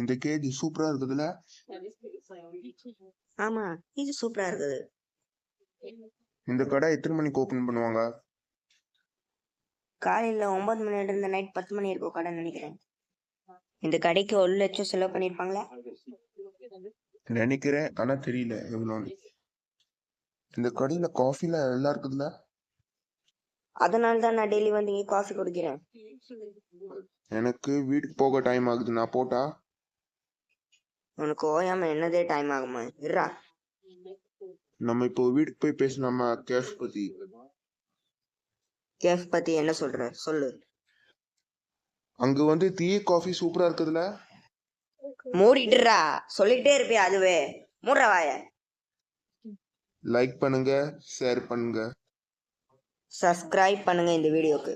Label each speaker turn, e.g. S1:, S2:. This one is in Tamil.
S1: இந்த கேஜ் சூப்பரா இருக்குதுல்ல?
S2: ஆமா, இது சூப்பரா இருக்குது.
S1: இந்த கடை எத்தனை மணிக்கு ஓபன் பண்ணுவாங்க?
S2: காலையில 9 மணில இருந்து நைட் 10 மணி இருக்கும் கடை நினைக்கிறேன். இந்த கடைக்கு 1 லட்சம் செலவு பண்ணிருப்பாங்களா?
S1: நினைக்கிறேன், ஆனா தெரியல எவ்வளோன்னு. இந்த கடையில காஃபில எல்லாம் இருக்குதுல்ல?
S2: அதனால தான் நான் டெய்லி வந்து இங்க காஃபி குடிக்கிறேன்.
S1: எனக்கு வீட்டுக்கு போக டைம் ஆகுது, நான் போட்டா?
S2: உனக்கு ஓயாம என்னதே டைம் ஆகுமா? இருடா.
S1: நம்ம இப்போ வீட்டுக்கு போய் பேசலாமா கேஃப் பத்தி?
S2: கேஃப் பத்தி என்ன சொல்ற? சொல்லு.
S1: அங்க வந்து டீ காஃபி சூப்பரா இருக்குதுல்ல?
S2: மூடிட்டுறா, சொல்லிட்டே இருப்பியா அதுவே. மூடுற வாய.
S1: லைக் பண்ணுங்க, ஷேர் பண்ணுங்க,
S2: சப்ஸ்கிரைப் பண்ணுங்க இந்த வீடியோக்கு.